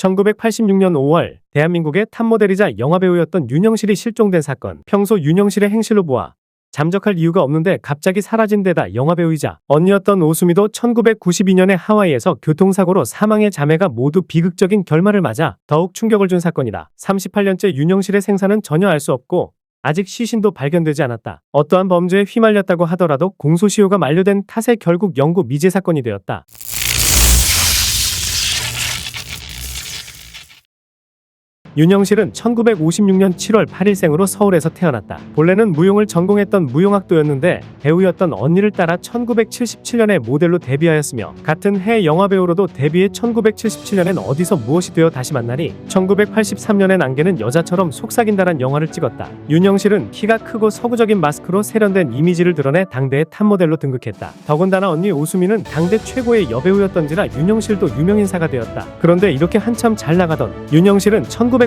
1986년 5월 대한민국의 탑모델이자 영화배우였던 윤영실이 실종된 사건. 평소 윤영실의 행실로 보아 잠적할 이유가 없는데 갑자기 사라진 데다 영화배우이자 언니였던 오수미도 1992년에 하와이에서 교통사고로 사망의 자매가 모두 비극적인 결말을 맞아 더욱 충격을 준 사건이다. 38년째 윤영실의 생사는 전혀 알 수 없고 아직 시신도 발견되지 않았다. 어떠한 범죄에 휘말렸다고 하더라도 공소시효가 만료된 탓에 결국 영구 미제 사건이 되었다. 윤영실은 1956년 7월 8일생으로 서울에서 태어났다. 본래는 무용을 전공했던 무용학도였는데 배우였던 언니를 따라 1977년에 모델로 데뷔하였으며 같은 해 영화배우로도 데뷔해 1977년엔 어디서 무엇이 되어 다시 만나니 1983년엔 안개는 여자처럼 속삭인다란 영화를 찍었다. 윤영실은 키가 크고 서구적인 마스크로 세련된 이미지를 드러내 당대의 탑모델로 등극했다. 더군다나 언니 오수미는 당대 최고의 여배우였던지라 윤영실도 유명인사가 되었다. 그런데 이렇게 한참 잘 나가던 윤영실은 1986년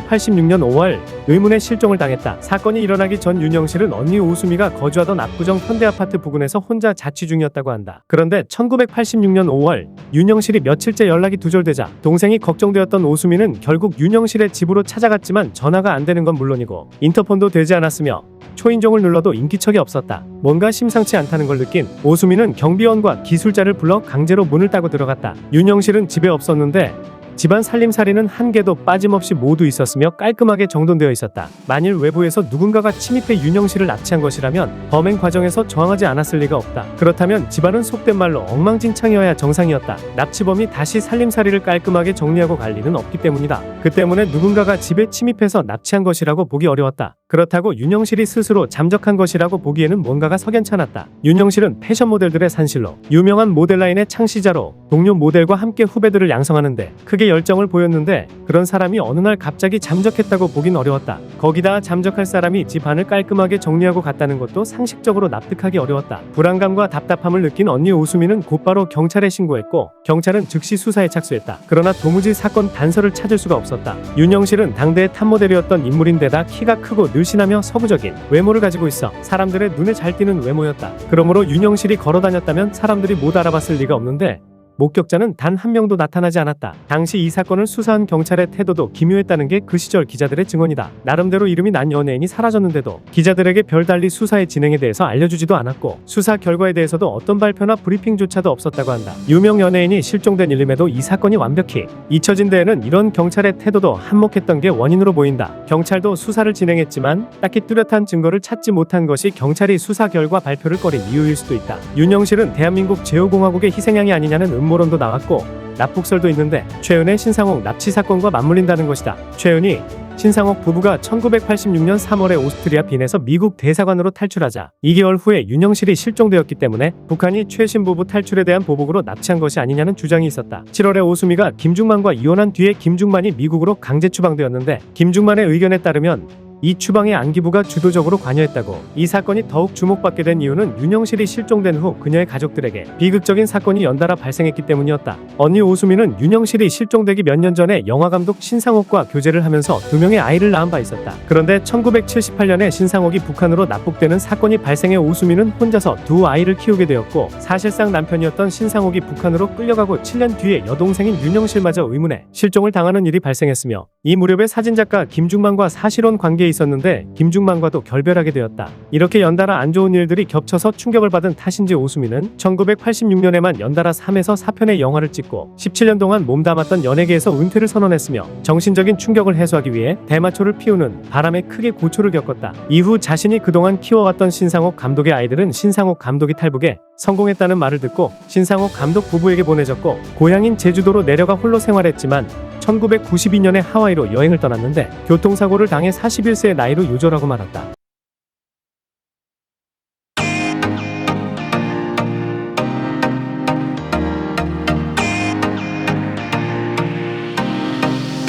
5월 의문의 실종을 당했다. 사건이 일어나기 전 윤영실은 언니 오수미가 거주하던 압구정 현대아파트 부근에서 혼자 자취 중이었다고 한다. 그런데 1986년 5월 윤영실이 며칠째 연락이 두절되자 동생이 걱정되었던 오수미는 결국 윤영실의 집으로 찾아갔지만 전화가 안 되는 건 물론이고 인터폰도 되지 않았으며 초인종을 눌러도 인기척이 없었다. 뭔가 심상치 않다는 걸 느낀 오수미는 경비원과 기술자를 불러 강제로 문을 따고 들어갔다. 윤영실은 집에 없었는데 집안 살림살이는 한 개도 빠짐없이 모두 있었으며 깔끔하게 정돈되어 있었다. 만일 외부에서 누군가가 침입해 윤영실을 납치한 것이라면 범행 과정에서 저항하지 않았을 리가 없다. 그렇다면 집안은 속된 말로 엉망진창이어야 정상이었다. 납치범이 다시 살림살이를 깔끔하게 정리하고 갈 리는 없기 때문이다. 그 때문에 누군가가 집에 침입해서 납치한 것이라고 보기 어려웠다. 그렇다고 윤영실이 스스로 잠적한 것이라고 보기에는 뭔가가 석연찮았다. 윤영실은 패션 모델들의 산실로 유명한 모델라인의 창시자로 동료 모델과 함께 후배들을 양성하는데 크게 열정을 보였는데 그런 사람이 어느 날 갑자기 잠적했다고 보긴 어려웠다. 거기다 잠적할 사람이 집 안을 깔끔하게 정리하고 갔다는 것도 상식적으로 납득하기 어려웠다. 불안감과 답답함을 느낀 언니 오수미는 곧바로 경찰에 신고했고 경찰은 즉시 수사에 착수했다. 그러나 도무지 사건 단서를 찾을 수가 없었다. 윤영실은 당대의 탑모델이었던 인물인데다 키가 크고 늘씬하며 서구적인 외모를 가지고 있어 사람들의 눈에 잘 띄는 외모였다. 그러므로 윤영실이 걸어다녔다면 사람들이 못 알아봤을 리가 없는데 목격자는 단 한 명도 나타나지 않았다. 당시 이 사건을 수사한 경찰의 태도도 기묘했다는 게 그 시절 기자들의 증언이다. 나름대로 이름이 난 연예인이 사라졌는데도 기자들에게 별달리 수사의 진행에 대해서 알려주지도 않았고 수사 결과에 대해서도 어떤 발표나 브리핑조차도 없었다고 한다. 유명 연예인이 실종된 일임에도 이 사건이 완벽히 잊혀진 데에는 이런 경찰의 태도도 한몫했던 게 원인으로 보인다. 경찰도 수사를 진행했지만 딱히 뚜렷한 증거를 찾지 못한 것이 경찰이 수사 결과 발표를 꺼린 이유일 수도 있다. 윤영실은 대한민국 제5공화국의 희생양이 아니냐는 음모론도 나왔고 납북설도 있는데 최은의 신상옥 납치 사건과 맞물린다는 것이다. 최은이 신상옥 부부가 1986년 3월에 오스트리아 빈에서 미국 대사관으로 탈출하자 2개월 후에 윤영실이 실종되었기 때문에 북한이 최 신부부 탈출에 대한 보복으로 납치한 것이 아니냐는 주장이 있었다. 7월에 오수미가 김중만과 이혼한 뒤에 김중만이 미국으로 강제 추방되었는데 김중만의 의견에 따르면 이 추방에 안기부가 주도적으로 관여했다고. 이 사건이 더욱 주목받게 된 이유는 윤영실이 실종된 후 그녀의 가족들에게 비극적인 사건이 연달아 발생했기 때문이었다. 언니 오수미는 윤영실이 실종되기 몇 년 전에 영화감독 신상옥과 교제를 하면서 2명의 아이를 낳은 바 있었다. 그런데 1978년에 신상옥이 북한으로 납북되는 사건이 발생해 오수미는 혼자서 두 아이를 키우게 되었고 사실상 남편이었던 신상옥이 북한으로 끌려가고 7년 뒤에 여동생인 윤영실마저 의문에 실종을 당하는 일이 발생했으며 이 무렵에 사진작가 김중만과 사실혼 관계에 있었는데 김중만과도 결별하게 되었다. 이렇게 연달아 안 좋은 일들이 겹쳐서 충격을 받은 탓인지 오수미는 1986년에만 연달아 3에서 4편의 영화를 찍고 17년 동안 몸담았던 연예계에서 은퇴를 선언했으며 정신적인 충격을 해소하기 위해 대마초를 피우는 바람에 크게 고초를 겪었다. 이후 자신이 그동안 키워왔던 신상옥 감독의 아이들은 신상옥 감독이 탈북에 성공했다는 말을 듣고 신상옥 감독 부부에게 보내졌고 고향인 제주도로 내려가 홀로 생활했지만 1992년에 하와이로 여행을 떠났는데 교통사고를 당해 41세의 나이로 요절하고 말았다.